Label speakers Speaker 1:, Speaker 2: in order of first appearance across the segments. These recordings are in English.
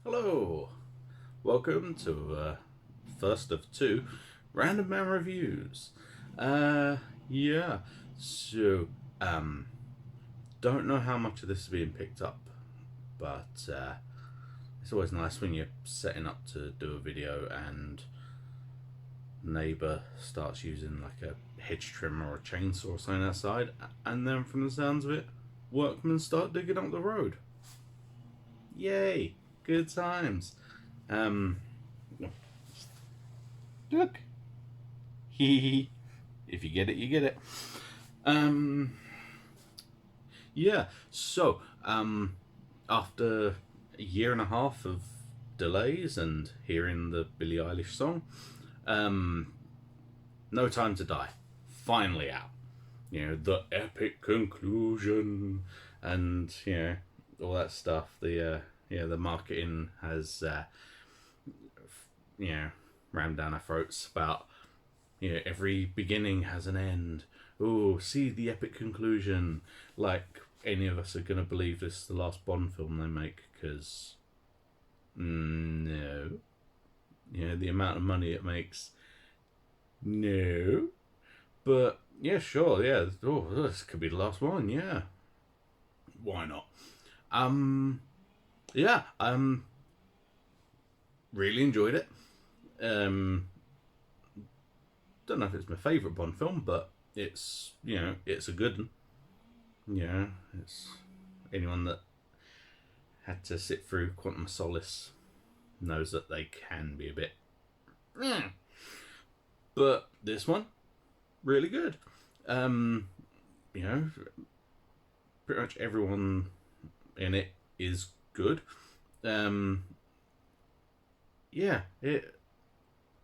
Speaker 1: Hello, welcome to first of two Randomman reviews. Yeah, so don't know how much of this is being picked up, but it's always nice when you're setting up to do a video and neighbour starts using like a hedge trimmer or a chainsaw or something outside, and then from the sounds of it, workmen start digging up the road. Yay! Good times. Look. Hee. If you get it, you get it. Yeah. So, after a year and a half of delays and hearing the Billie Eilish song, No Time to Die, finally out. You know, the epic conclusion, and you know all that stuff. The marketing has rammed down our throats about every beginning has an end. Oh, see the epic conclusion. Like any of us are gonna believe this is the last Bond film they make, because no, the amount of money it makes, no. But yeah, sure, yeah. Oh, this could be the last one. Yeah, why not? Yeah, really enjoyed it. Don't know if it's my favourite Bond film, but it's it's a good one. It's anyone that had to sit through Quantum of Solace knows that they can be a bit. But this one, really good. Pretty much everyone in it is good.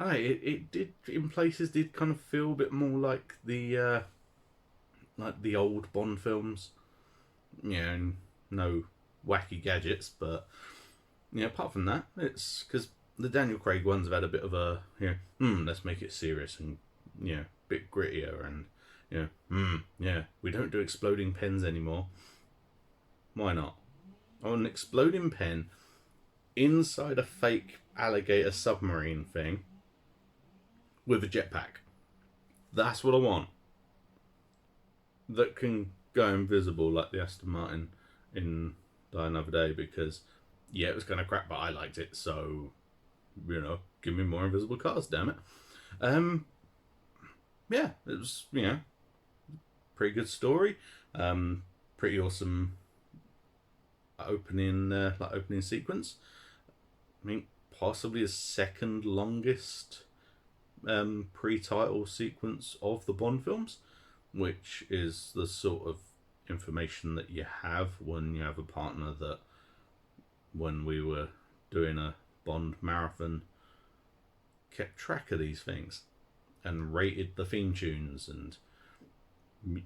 Speaker 1: It did in places did kind of feel a bit more like the old Bond films. And no wacky gadgets, but apart from that, it's because the Daniel Craig ones have had a bit of a let's make it serious and a bit grittier, and we don't do exploding pens anymore. Why not? Oh, an exploding pen inside a fake alligator submarine thing with a jetpack. That's what I want. That can go invisible like the Aston Martin in Die Another Day, because it was kind of crap, but I liked it, so give me more invisible cars, damn it. It was pretty good story, pretty awesome opening sequence. I mean, possibly the second longest pre-title sequence of the Bond films, which is the sort of information that you have when you have a partner that, when we were doing a Bond marathon, kept track of these things and rated the theme tunes, and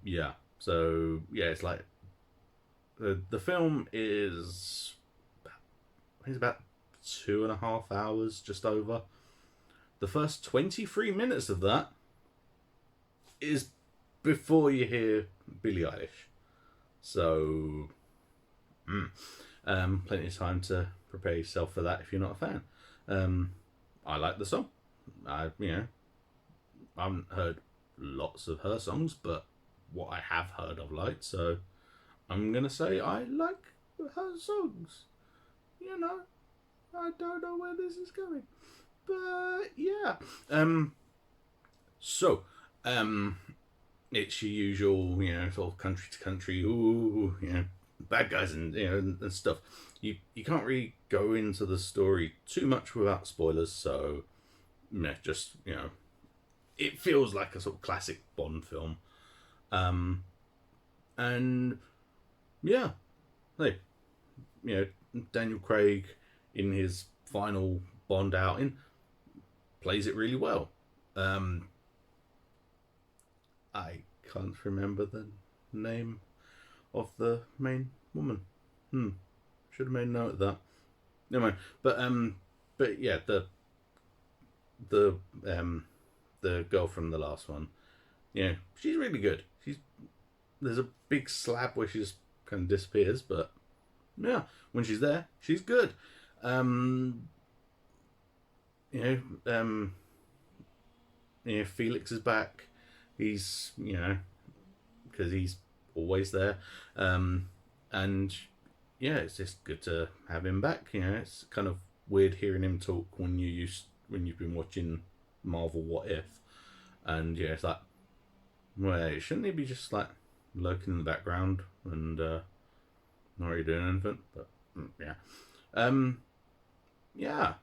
Speaker 1: it's like the film is, I think it's about 2.5 hours, just over. The first 23 minutes of that is before you hear Billie Eilish. So, plenty of time to prepare yourself for that if you're not a fan. I like the song. I haven't heard lots of her songs, but what I have heard I've liked, so I'm going to say I like her songs. I don't know where this is going. But yeah. It's your usual, sort of country to country, bad guys and stuff. You can't really go into the story too much without spoilers, so just it feels like a sort of classic Bond film. And yeah, hey, Daniel Craig in his final Bond outing plays it really well. I can't remember the name of the main woman. Should have made note of that. No man, but yeah, the um, the girl from the last one, yeah, she's really good. There's a big slab where she just kind of disappears, but yeah, when she's there, she's good. Um, you Felix is back. He's because he's always there, um, and yeah, it's just good to have him back. It's kind of weird hearing him talk when you've been watching Marvel What If, and yeah, it's like, wait, shouldn't he be just like lurking in the background and not really doing anything? But yeah, um, yeah,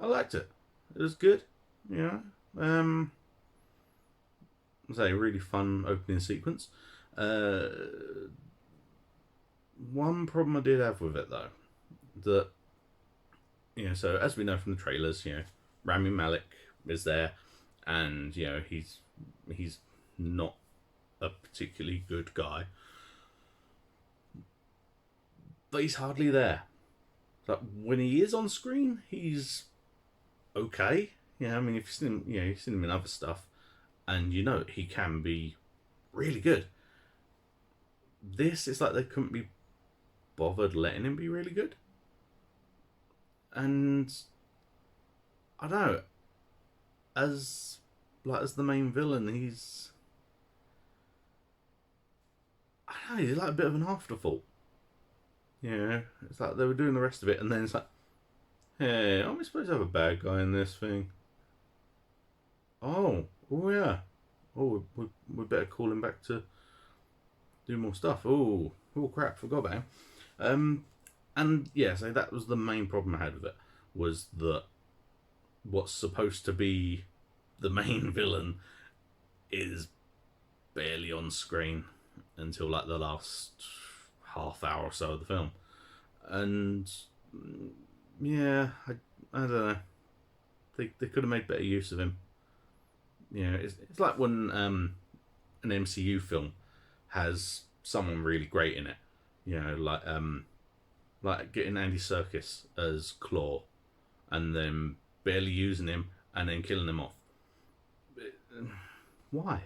Speaker 1: I liked it. It was good. Yeah, um, say really fun opening sequence. Uh, One problem I did have with it though, that so as we know from the trailers, Rami Malek is there, and he's not a particularly good guy, but he's hardly there. Like when he is on screen, he's okay. Yeah, I mean, if you've seen him, you've seen him in other stuff, and he can be really good. This is like they couldn't be bothered letting him be really good, and I don't know, as the main villain, I don't know, he's like a bit of an afterthought. It's like they were doing the rest of it, and then it's like, hey, aren't we supposed to have a bad guy in this thing? Oh yeah. Oh, we better call him back to do more stuff. Oh crap, forgot about him. And yeah, so that was the main problem I had with it, was that what's supposed to be the main villain is barely on screen until like the last half hour or so of the film. And yeah, I don't know. They could have made better use of him. It's like when an MCU film has someone really great in it. Like getting Andy Serkis as Claw, and then barely using him, and then killing him off. Why?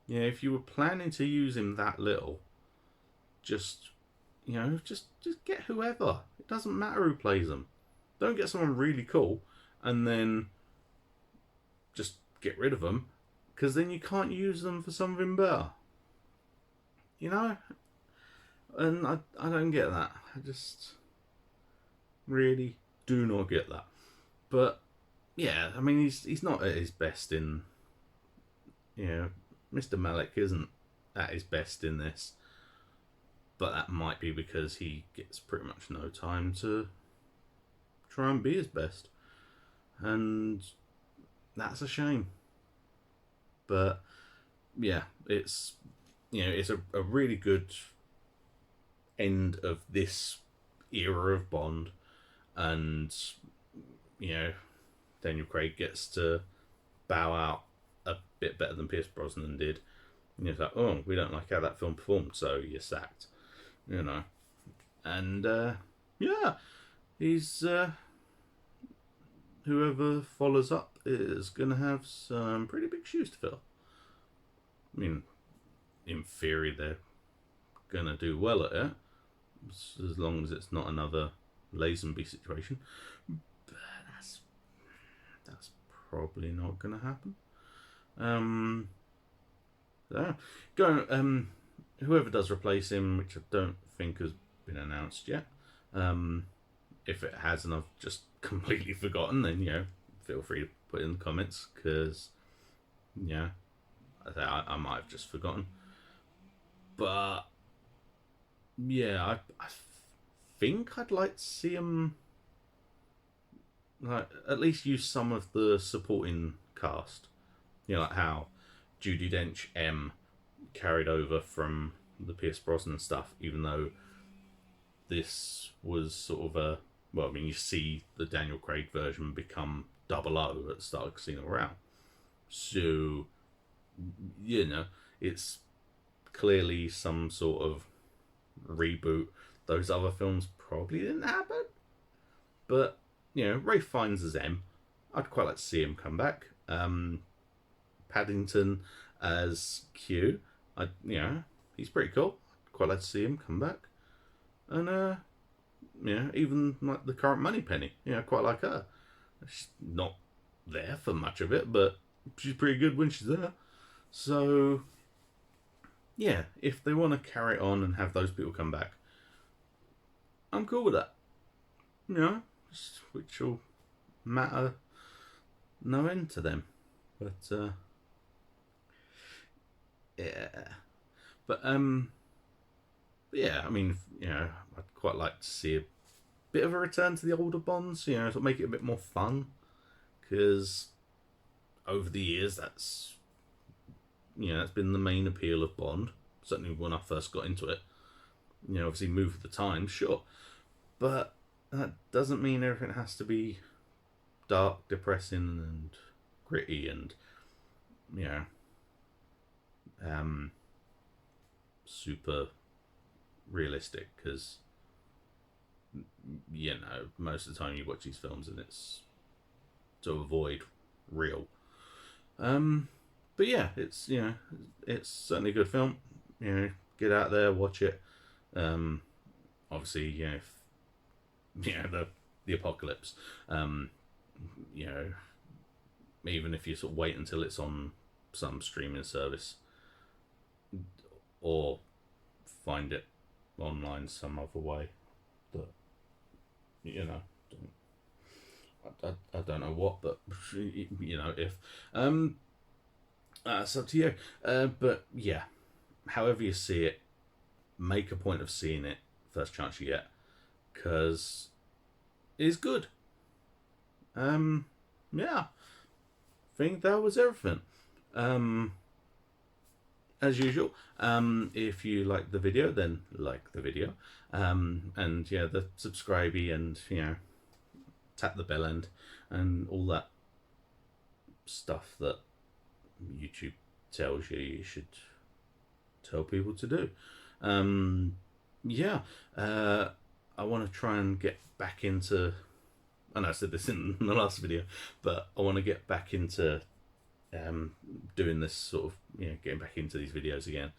Speaker 1: If you were planning to use him that little, just just get whoever. It doesn't matter who plays them. Don't get someone really cool, and then just get rid of them, because then you can't use them for something better. You know, and I don't get that. I just really do not get that. But yeah, I mean, he's not at his best in. Mr. Malek isn't at his best in this, but that might be because he gets pretty much no time to try and be his best, and that's a shame. But yeah, it's a really good end of this era of Bond, and you know Daniel Craig gets to bow out a bit better than Pierce Brosnan did. And it's like, oh, we don't like how that film performed, so you're sacked. And yeah, he's whoever follows up is gonna have some pretty big shoes to fill. I mean, in theory, they're gonna do well at it, as long as it's not another Lazenby situation. But that's probably not gonna happen. So, whoever does replace him, which I don't think has been announced yet. If it has and I've just completely forgotten, then feel free to put it in the comments, because I might have just forgotten. But yeah, I think I'd like to see him like at least use some of the supporting cast. Like how Judi Dench M carried over from the Pierce Brosnan stuff, even though this was sort of you see the Daniel Craig version become 00 at the start of Casino Royale. So, it's clearly some sort of reboot. Those other films probably didn't happen. But Ray Fiennes as M. I'd quite like to see him come back. Paddington as Q. He's pretty cool. Quite like to see him come back. And even like the current Moneypenny. Quite like her. She's not there for much of it, but she's pretty good when she's there. So yeah, if they want to carry on and have those people come back, I'm cool with that. Which will matter no end to them. But yeah. But yeah, I mean, I'd quite like to see a bit of a return to the older Bonds, sort of make it a bit more fun. Because over the years, that's been the main appeal of Bond. Certainly when I first got into it. Obviously move with the times, sure. But that doesn't mean everything has to be dark, depressing, and gritty, and super realistic. Because most of the time you watch these films and it's to avoid real. But yeah, it's it's certainly a good film. Get out there, watch it. Obviously, if, the apocalypse. Even if you sort of wait until it's on some streaming service, or find it online some other way, that I don't know what, but if it's up to you. But yeah, however you see it, make a point of seeing it first chance you get, because it's good. Yeah, I think that was everything. As usual, if you like the video, then like the video, and the subscribey, and tap the bell end and all that stuff that YouTube tells you should tell people to do. I want to try and get back into, I know I said this in the last video, but I want to get back into doing this sort of, getting back into these videos again.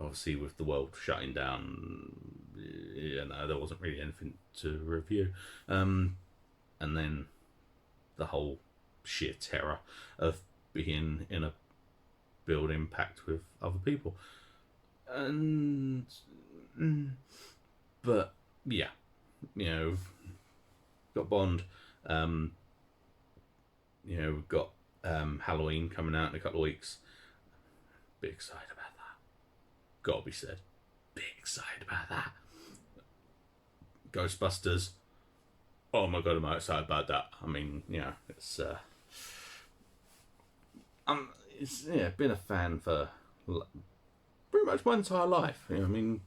Speaker 1: Obviously with the world shutting down, there wasn't really anything to review. And then the whole sheer terror of being in a building packed with other people. And but yeah, got Bond. We've got Halloween coming out in a couple of weeks. Bit excited about that. Gotta be said. Bit excited about that. Ghostbusters. Oh my god, I'm excited about that. I mean, it's been a fan for pretty much my entire life. I mean,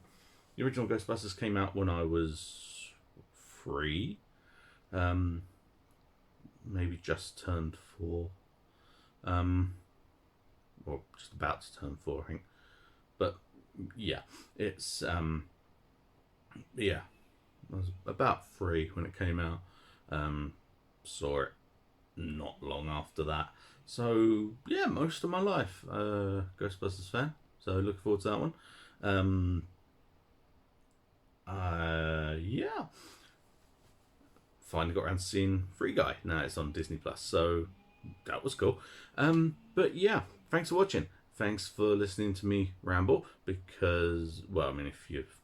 Speaker 1: the original Ghostbusters came out when I was 3. Maybe just turned 4. Or just about to turn 4, I think. But yeah, it's I was about 3 when it came out. Saw it not long after that. So yeah, most of my life, Ghostbusters fan. So looking forward to that one. Yeah. Finally got around to seeing Free Guy. Now it's on Disney Plus. So that was cool. But yeah, thanks for watching. Thanks for listening to me ramble. Because, well, I mean, if you've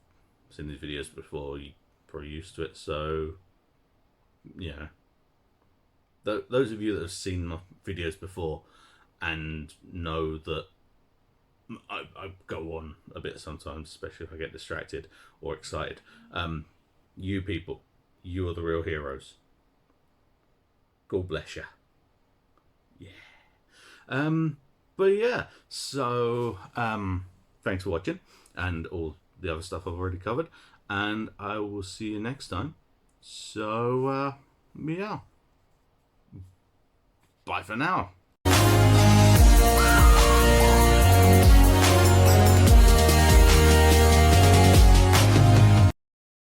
Speaker 1: seen these videos before, you're probably used to it. So those of you that have seen my videos before and know that I go on a bit sometimes, especially if I get distracted or excited. You people, you are the real heroes. God bless you. Yeah. But yeah, so thanks for watching and all the other stuff I've already covered, and I will see you next time. So yeah, bye for now.